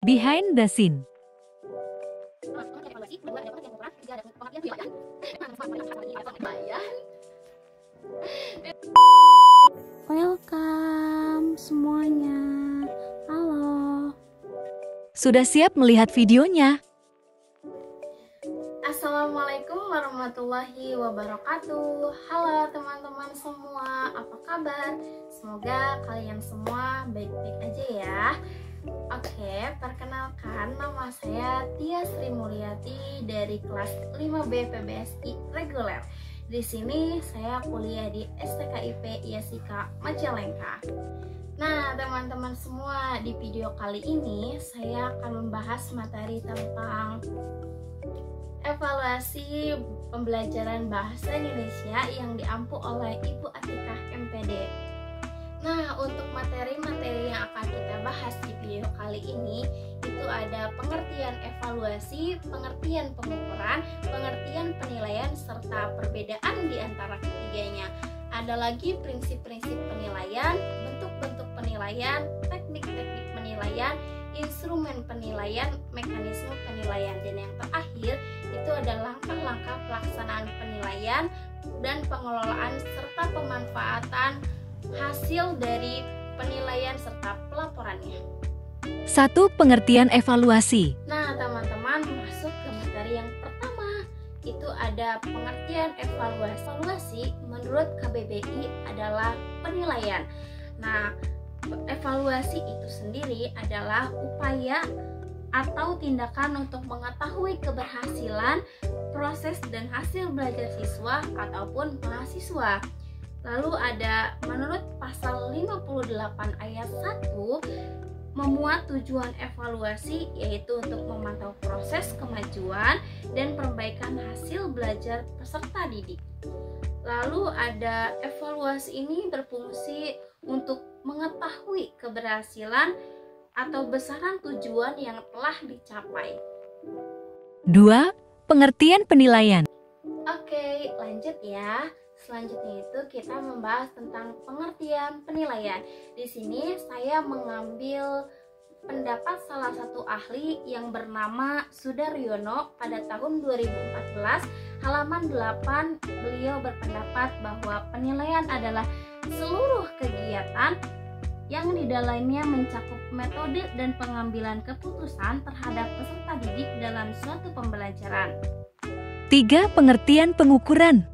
Behind the scene. Welcome semuanya. Halo. Sudah siap melihat videonya? Assalamualaikum warahmatullahi wabarakatuh. Halo teman-teman semua, apa kabar? Semoga kalian semua baik-baik aja ya. Oke, perkenalkan nama saya Tia Sri Mulyati dari kelas 5B PBSI reguler. Di sini saya kuliah di STKIP IASIKA Majalengka. Nah, teman-teman semua, di video kali ini saya akan membahas materi tentang evaluasi pembelajaran bahasa Indonesia yang diampu oleh Ibu Atikah MPD. Nah, untuk materi-materi yang akan kita bahas di video kali ini itu ada pengertian evaluasi, pengertian pengukuran, pengertian penilaian, serta perbedaan di antara ketiganya. Ada lagi prinsip-prinsip penilaian, bentuk-bentuk penilaian, teknik-teknik penilaian, instrumen penilaian, mekanisme penilaian, dan yang terakhir itu ada langkah-langkah pelaksanaan penilaian dan pengelolaan serta pemanfaatan hasil dari penilaian serta pelaporannya. 1. Pengertian evaluasi. Nah, teman-teman, masuk ke materi yang pertama. Itu ada pengertian evaluasi. Evaluasi menurut KBBI adalah penilaian. Nah, evaluasi itu sendiri adalah upaya atau tindakan untuk mengetahui keberhasilan proses dan hasil belajar siswa ataupun mahasiswa. Lalu ada menurut pasal 58 ayat 1 memuat tujuan evaluasi, yaitu untuk memantau proses kemajuan dan perbaikan hasil belajar peserta didik. Lalu ada evaluasi ini berfungsi untuk mengetahui keberhasilan atau besaran tujuan yang telah dicapai. 2. Pengertian penilaian. Oke, lanjut ya. Selanjutnya itu kita membahas tentang pengertian penilaian. Di sini saya mengambil pendapat salah satu ahli yang bernama Sudaryono pada tahun 2014, halaman 8. Beliau berpendapat bahwa penilaian adalah seluruh kegiatan yang di dalamnya mencakup metode dan pengambilan keputusan terhadap peserta didik dalam suatu pembelajaran. 3. Pengertian pengukuran.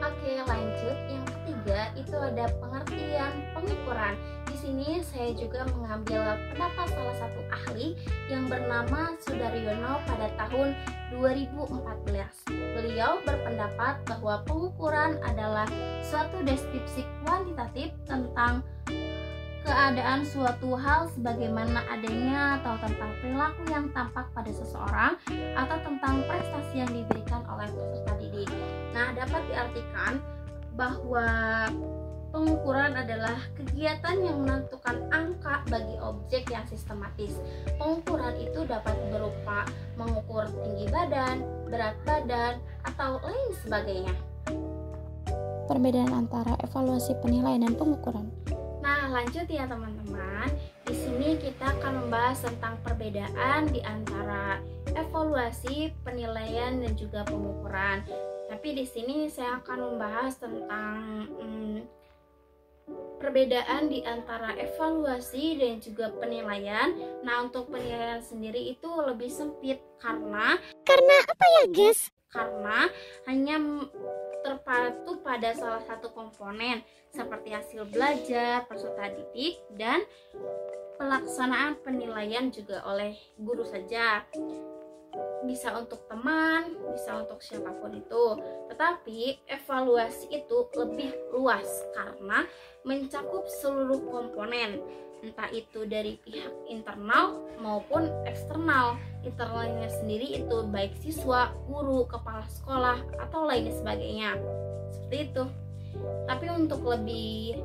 Oke, lanjut. Yang ketiga itu ada pengertian pengukuran. Di sini saya juga mengambil pendapat salah satu ahli yang bernama Sudaryono pada tahun 2014. Beliau berpendapat bahwa pengukuran adalah suatu deskripsi kuantitatif tentang keadaan suatu hal sebagaimana adanya atau tentang perilaku yang tampak pada seseorang atau tentang prestasi yang diberikan oleh peserta didik. Nah, dapat diartikan bahwa pengukuran adalah kegiatan yang menentukan angka bagi objek yang sistematis. Pengukuran itu dapat berupa mengukur tinggi badan, berat badan, atau lain sebagainya. Perbedaan antara evaluasi penilaian dan pengukuran. Nah, lanjut ya teman-teman. Di sini kita akan membahas tentang perbedaan di antara evaluasi, penilaian, dan juga pengukuran. Tapi di sini saya akan membahas tentang perbedaan di antara evaluasi dan juga penilaian. Nah, untuk penilaian sendiri itu lebih sempit karena apa ya, guys? Karena hanya terpaku pada salah satu komponen seperti hasil belajar peserta didik dan pelaksanaan penilaian juga oleh guru saja. Bisa untuk teman, bisa untuk siapapun itu. Tetapi evaluasi itu lebih luas karena mencakup seluruh komponen, entah itu dari pihak internal maupun eksternal. Internalnya sendiri itu baik siswa, guru, kepala sekolah, atau lain sebagainya. Seperti itu. Tapi untuk lebih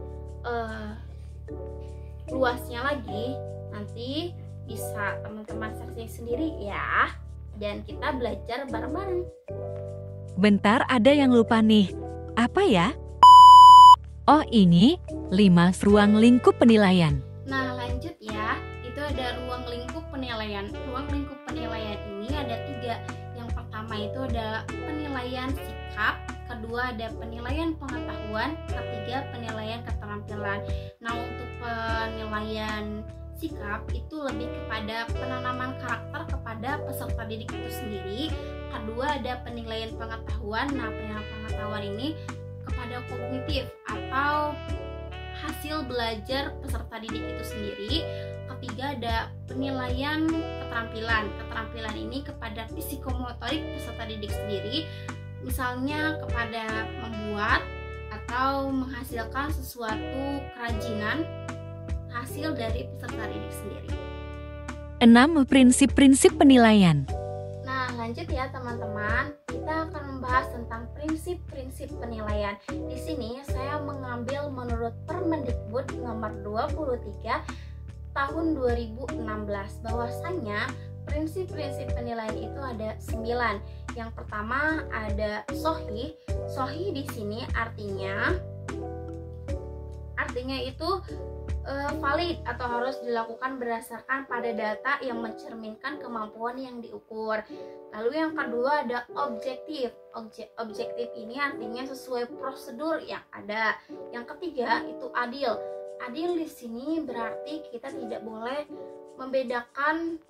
luasnya lagi, nanti bisa teman-teman saksikan sendiri ya. Dan kita belajar bareng-bareng. Bentar, ada yang lupa nih. Apa ya? Oh, ini 5 ruang lingkup penilaian. Nah, lanjut ya. Itu juga ada ruang lingkup penilaian. Ruang lingkup penilaian ini ada 3. Yang pertama itu ada penilaian sikap, kedua ada penilaian pengetahuan, ketiga penilaian keterampilan. Nah, untuk penilaian sikap itu lebih kepada penanaman karakter kepada peserta didik itu sendiri. Kedua ada penilaian pengetahuan. Nah, penilaian pengetahuan ini kepada kognitif atau hasil belajar peserta didik itu sendiri. Ketiga ada penilaian keterampilan. Keterampilan ini kepada psikomotorik peserta didik sendiri, misalnya kepada membuat atau menghasilkan sesuatu kerajinan hasil dari peserta didik sendiri. 6. Prinsip-prinsip penilaian. Nah, lanjut ya teman-teman. Kita akan membahas tentang prinsip-prinsip penilaian. Di sini saya mengambil menurut Permendikbud nomor 23 tahun 2016. Bahwasanya prinsip-prinsip penilaian itu ada 9. Yang pertama ada sohih. Sohih di sini artinya itu valid atau harus dilakukan berdasarkan pada data yang mencerminkan kemampuan yang diukur. Lalu yang kedua ada objektif. Objektif ini artinya sesuai prosedur yang ada. Yang ketiga itu adil. Adil di sini berarti kita tidak boleh membedakan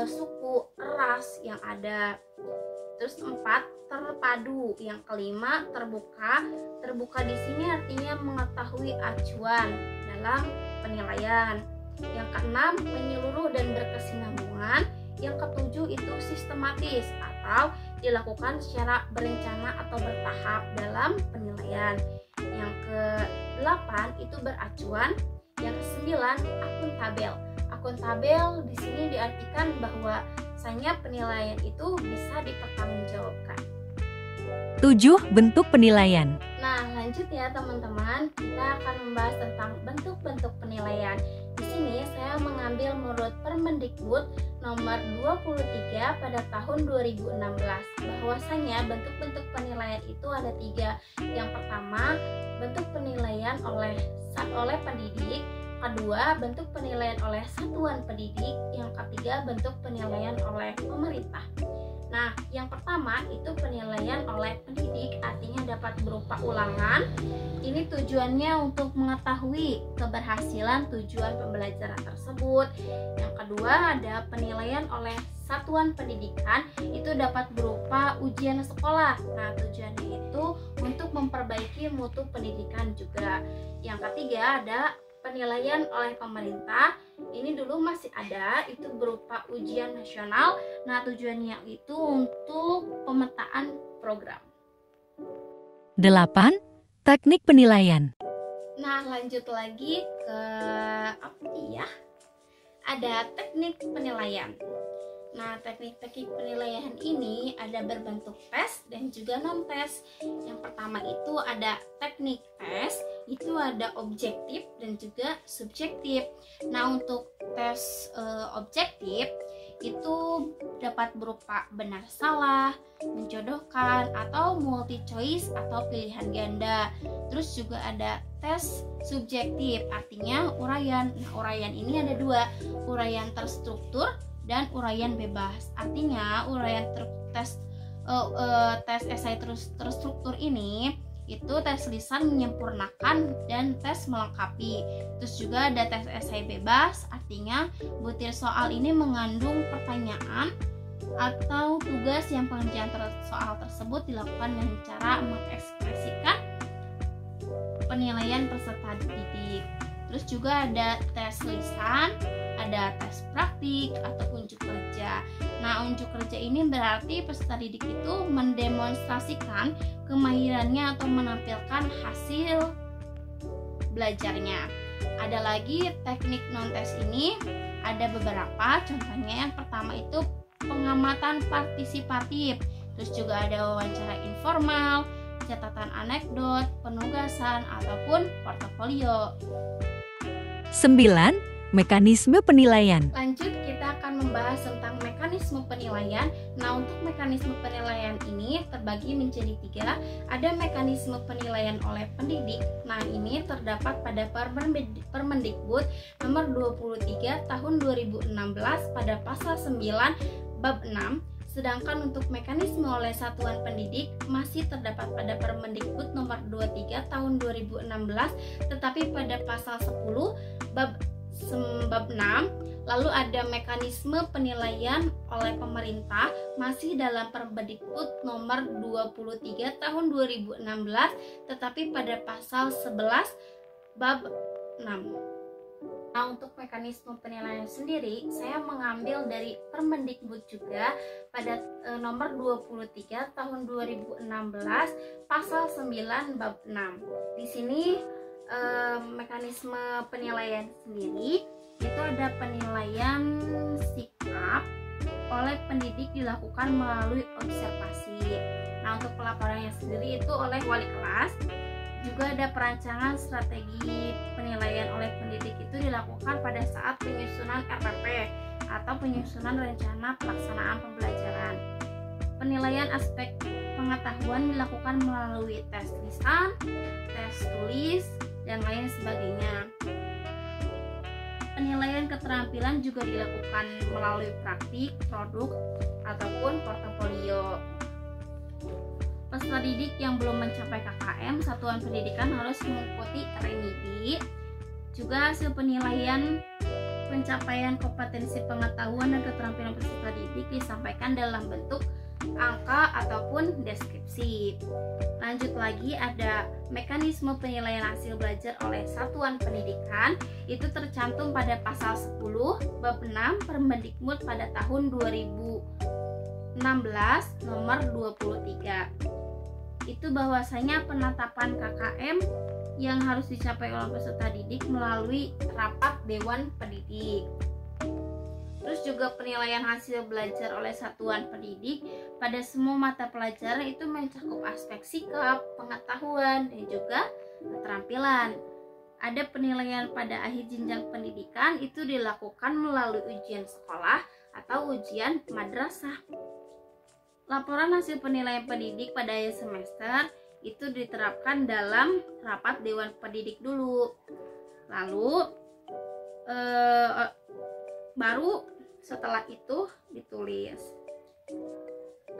suku, ras yang ada. Terus 4 terpadu. Yang kelima terbuka. Terbuka di sini artinya mengetahui acuan dalam penilaian. Yang keenam menyeluruh dan berkesinambungan. Yang ketujuh itu sistematis atau dilakukan secara berencana atau bertahap dalam penilaian. Yang ke-8 itu beracuan. Yang ke-9 akuntabel. Akuntabel di sini diartikan bahwa misalnya penilaian itu bisa dipertanggungjawabkan. 7. Bentuk penilaian. Nah, lanjut ya teman-teman. Kita akan membahas tentang bentuk-bentuk penilaian. Di sini saya mengambil menurut Permendikbud nomor 23 pada tahun 2016. Bahwasanya bentuk-bentuk penilaian itu ada 3. Yang pertama, bentuk penilaian oleh pendidik. Kedua, bentuk penilaian oleh satuan pendidik. Yang ketiga, bentuk penilaian oleh pemerintah. Nah, yang pertama itu penilaian oleh pendidik, artinya dapat berupa ulangan. Ini tujuannya untuk mengetahui keberhasilan tujuan pembelajaran tersebut. Yang kedua ada penilaian oleh satuan pendidikan, itu dapat berupa ujian sekolah. Nah, tujuannya itu untuk memperbaiki mutu pendidikan juga. Yang ketiga ada penilaian oleh pemerintah. Ini dulu masih ada, itu berupa ujian nasional. Nah, tujuannya itu untuk pemetaan program. 8. Teknik penilaian. Nah, lanjut lagi ke ada teknik penilaian. Nah, teknik-teknik penilaian ini ada berbentuk tes dan juga non-tes. Yang pertama itu ada teknik tes, itu ada objektif dan juga subjektif. Nah, untuk tes objektif itu dapat berupa benar salah, menjodohkan, atau multi choice atau pilihan ganda. Terus juga ada tes subjektif, artinya uraian. Nah, uraian ini ada 2, uraian terstruktur dan uraian bebas. Artinya uraian tes esai terstruktur ini itu tes lisan menyempurnakan dan tes melengkapi. Terus juga ada tes esai bebas, artinya butir soal ini mengandung pertanyaan atau tugas yang pengerjaan soal tersebut dilakukan dengan cara mengekspresikan penilaian peserta didik. Terus juga ada tes lisan, ada tes praktik atau unjuk kerja. Nah, unjuk kerja ini berarti peserta didik itu mendemonstrasikan kemahirannya atau menampilkan hasil belajarnya. Ada lagi teknik non-tes ini, ada beberapa. Contohnya yang pertama itu pengamatan partisipatif. Terus juga ada wawancara informal, catatan anekdot, penugasan, ataupun portofolio. 9. Mekanisme penilaian. Lanjut, kita akan membahas tentang mekanisme mekanisme penilaian. Nah, untuk mekanisme penilaian ini terbagi menjadi 3. Ada mekanisme penilaian oleh pendidik. Nah, ini terdapat pada Permendikbud nomor 23 tahun 2016 pada pasal 9 bab 6. Sedangkan untuk mekanisme oleh satuan pendidik masih terdapat pada Permendikbud nomor 23 tahun 2016, tetapi pada pasal 10 bab 6. Lalu ada mekanisme penilaian oleh pemerintah masih dalam Permendikbud nomor 23 tahun 2016, tetapi pada pasal 11 bab 6. Nah, untuk mekanisme penilaian sendiri, saya mengambil dari Permendikbud juga pada nomor 23 tahun 2016 pasal 9 bab 6. Di sini mekanisme penilaian sendiri itu ada penilaian sikap oleh pendidik dilakukan melalui observasi. Nah, untuk pelaporannya sendiri itu oleh wali kelas. Juga ada perancangan strategi penilaian oleh pendidik itu dilakukan pada saat penyusunan RPP atau penyusunan rencana pelaksanaan pembelajaran. Penilaian aspek pengetahuan dilakukan melalui tes lisan, tes tulis, dan lain sebagainya. Penilaian keterampilan juga dilakukan melalui praktik, produk, ataupun portofolio. Peserta didik yang belum mencapai KKM, satuan pendidikan harus mengikuti remedi. Juga hasil penilaian pencapaian kompetensi pengetahuan dan keterampilan peserta didik disampaikan dalam bentuk angka ataupun deskripsi. Lanjut lagi, ada mekanisme penilaian hasil belajar oleh satuan pendidikan. Itu tercantum pada pasal 10 bab 6 Permendikbud pada tahun 2016 nomor 23. Itu bahwasanya penetapan KKM yang harus dicapai oleh peserta didik melalui rapat dewan pendidik. Terus juga penilaian hasil belajar oleh satuan pendidik pada semua mata pelajaran itu mencakup aspek sikap, pengetahuan, dan juga keterampilan. Ada penilaian pada akhir jenjang pendidikan itu dilakukan melalui ujian sekolah atau ujian madrasah. Laporan hasil penilaian pendidik pada akhir semester itu diterapkan dalam rapat dewan pendidik dulu. Lalu baru setelah itu ditulis.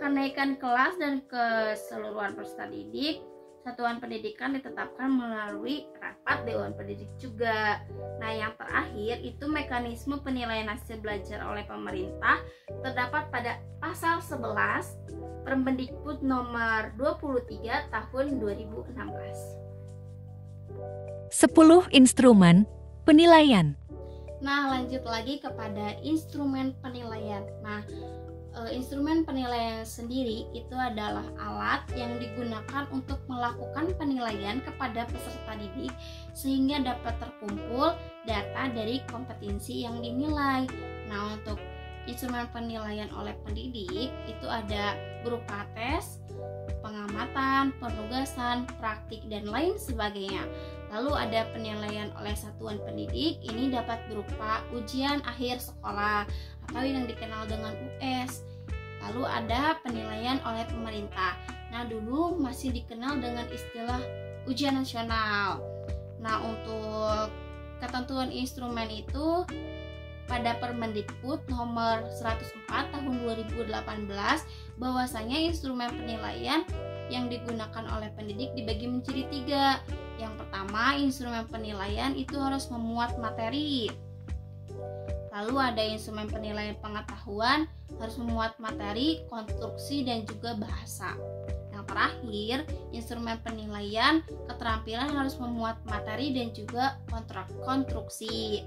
Kenaikan kelas dan keseluruhan peserta didik satuan pendidikan ditetapkan melalui rapat dewan pendidik juga. Nah, yang terakhir itu mekanisme penilaian hasil belajar oleh pemerintah terdapat pada pasal 11 Permendikbud nomor 23 tahun 2016. 10 instrumen penilaian. Nah, lanjut lagi kepada instrumen penilaian. Nah, instrumen penilaian sendiri itu adalah alat yang digunakan untuk melakukan penilaian kepada peserta didik sehingga dapat terkumpul data dari kompetensi yang dinilai. Nah, untuk instrumen penilaian oleh pendidik itu ada berupa tes, pengamatan, penugasan, praktik, dan lain sebagainya. Lalu ada penilaian oleh satuan pendidik, ini dapat berupa ujian akhir sekolah atau yang dikenal dengan US. Lalu ada penilaian oleh pemerintah. Nah, dulu masih dikenal dengan istilah ujian nasional. Nah, untuk ketentuan instrumen itu pada Permendikbud nomor 104 tahun 2018 bahwasanya instrumen penilaian yang digunakan oleh pendidik dibagi menjadi 3. Yang pertama, instrumen penilaian itu harus memuat materi. Lalu ada instrumen penilaian pengetahuan harus memuat materi, konstruksi, dan juga bahasa. Yang terakhir, instrumen penilaian keterampilan harus memuat materi dan juga konstruksi.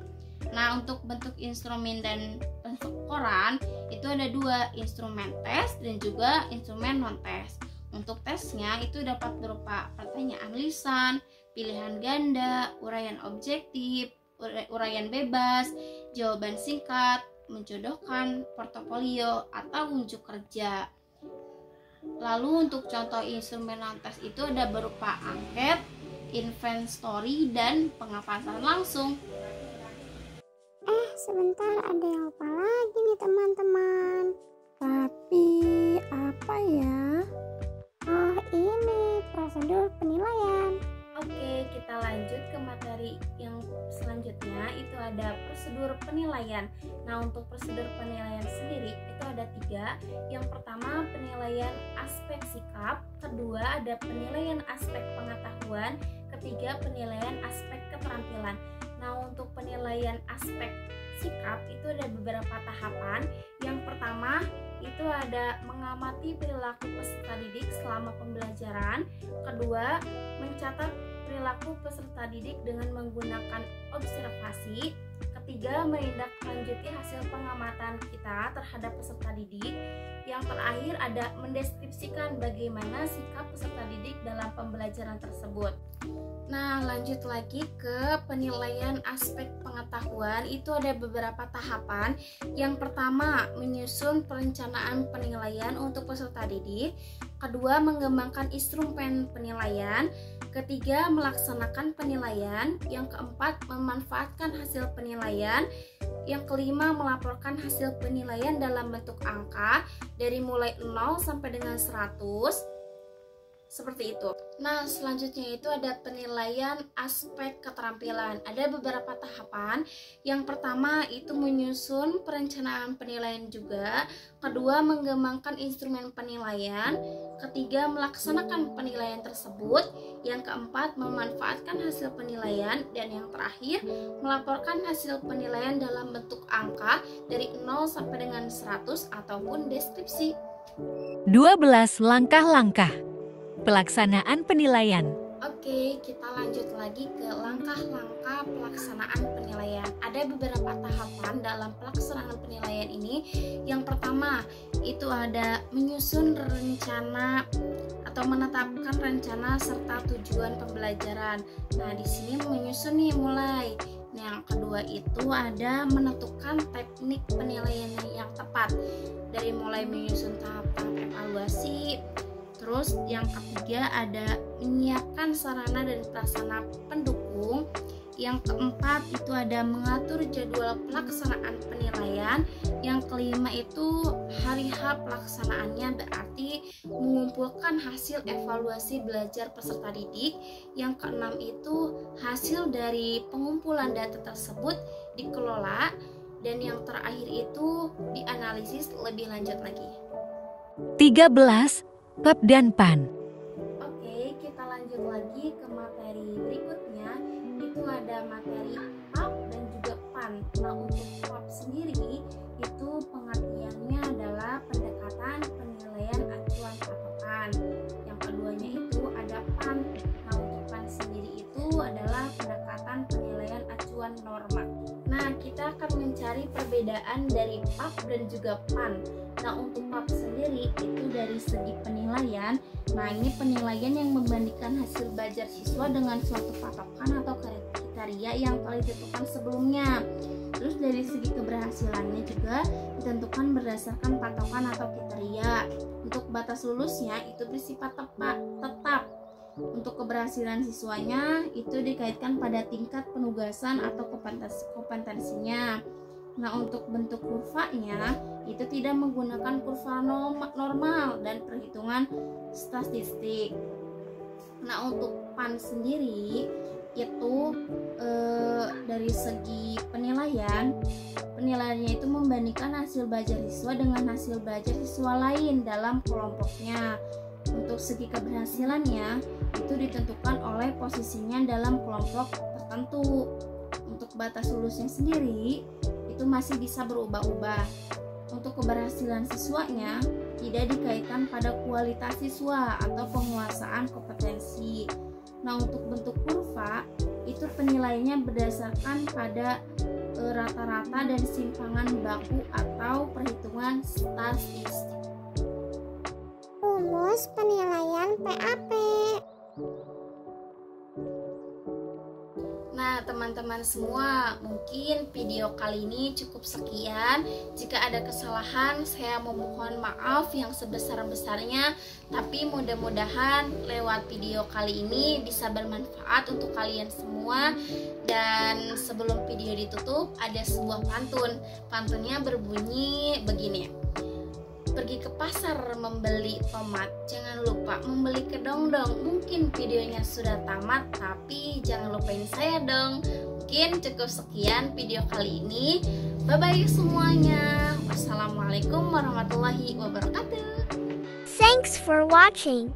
Nah, untuk bentuk instrumen dan penskoran itu ada 2, instrumen tes dan juga instrumen non-tes. Untuk tesnya itu dapat berupa pertanyaan lisan, pilihan ganda, uraian objektif, uraian bebas, jawaban singkat, menjodohkan, portofolio, atau unjuk kerja. Lalu untuk contoh instrumen non-tes itu ada berupa angket, inventory, dan pengawasan langsung. Sebentar, ada yang lupa lagi nih teman-teman. Nah, untuk prosedur penilaian sendiri itu ada 3. Yang pertama penilaian aspek sikap, kedua ada penilaian aspek pengetahuan, ketiga penilaian aspek keterampilan. Nah, untuk penilaian aspek sikap itu ada beberapa tahapan. Yang pertama itu ada mengamati perilaku peserta didik selama pembelajaran, kedua mencatat perilaku peserta didik dengan menggunakan observasi, ketiga menindaklanjuti hasil pengamatan kita terhadap peserta didik, yang terakhir ada mendeskripsikan bagaimana sikap peserta didik dalam pembelajaran tersebut. Nah, lanjut lagi ke penilaian aspek pengetahuan. Itu ada beberapa tahapan. Yang pertama, menyusun perencanaan penilaian untuk peserta didik. Kedua, mengembangkan instrumen penilaian. Ketiga, melaksanakan penilaian. Yang keempat, memanfaatkan hasil penilaian. Yang kelima, melaporkan hasil penilaian dalam bentuk angka dari mulai 0 sampai dengan 100. Seperti itu. Nah, selanjutnya itu ada penilaian aspek keterampilan. Ada beberapa tahapan. Yang pertama itu menyusun perencanaan penilaian juga. Kedua, mengembangkan instrumen penilaian. Ketiga, melaksanakan penilaian tersebut. Yang keempat, memanfaatkan hasil penilaian. Dan yang terakhir, melaporkan hasil penilaian dalam bentuk angka dari 0 sampai dengan 100 ataupun deskripsi. 12 langkah-langkah pelaksanaan penilaian. Oke, kita lanjut lagi ke langkah-langkah pelaksanaan penilaian. Ada beberapa tahapan dalam pelaksanaan penilaian ini. Yang pertama, itu ada menyusun rencana atau menetapkan rencana serta tujuan pembelajaran. Nah, di sini menyusun nih mulai. Yang kedua itu ada menentukan teknik penilaian yang tepat. Dari mulai menyusun tahap-tahap evaluasi. Terus yang ketiga ada menyiapkan sarana dan prasarana pendukung. Yang keempat itu ada mengatur jadwal pelaksanaan penilaian. Yang kelima itu hari H pelaksanaannya, berarti mengumpulkan hasil evaluasi belajar peserta didik. Yang keenam itu hasil dari pengumpulan data tersebut dikelola. Dan yang terakhir itu dianalisis lebih lanjut lagi. 13 PAP dan PAN. Oke, kita lanjut lagi ke materi berikutnya. Itu ada materi PAP dan juga PAN. Nah, untuk PAP sendiri itu pengertiannya adalah pendekatan penilaian acuan patokan. Yang keduanya itu ada PAN. Nah, untuk PAN sendiri itu adalah pendekatan penilaian acuan norma. Nah, kita akan mencari perbedaan dari PAP dan juga PAN. Nah, untuk PAP sendiri itu dari segi penilaian. Nah, ini penilaian yang membandingkan hasil belajar siswa dengan suatu patokan atau kriteria yang telah ditentukan sebelumnya. Terus dari segi keberhasilannya juga ditentukan berdasarkan patokan atau kriteria. Untuk batas lulusnya itu bersifat tetap. Untuk keberhasilan siswanya itu dikaitkan pada tingkat penugasan atau kompetensinya. Nah, untuk bentuk kurvanya itu tidak menggunakan kurva normal dan perhitungan statistik. Nah, untuk PAN sendiri itu dari segi penilaiannya itu membandingkan hasil belajar siswa dengan hasil belajar siswa lain dalam kelompoknya. Untuk segi keberhasilannya itu ditentukan oleh posisinya dalam kelompok tertentu. Untuk batas lulusnya sendiri itu masih bisa berubah-ubah. Untuk keberhasilan siswanya tidak dikaitkan pada kualitas siswa atau penguasaan kompetensi. Nah, untuk bentuk kurva itu penilaiannya berdasarkan pada rata-rata dan simpangan baku atau perhitungan statistik. Rumus penilaian PAP. Nah, teman-teman semua, mungkin video kali ini cukup sekian. Jika ada kesalahan, saya memohon maaf yang sebesar-besarnya. Tapi mudah-mudahan lewat video kali ini bisa bermanfaat untuk kalian semua. Dan sebelum video ditutup, ada sebuah pantun. Pantunnya berbunyi begini. Pergi ke pasar membeli tomat, jangan lupa membeli kedong-dong. Mungkin videonya sudah tamat, tapi jangan lupain saya dong. Mungkin cukup sekian video kali ini. Bye-bye semuanya. Wassalamualaikum warahmatullahi wabarakatuh. Thanks for watching.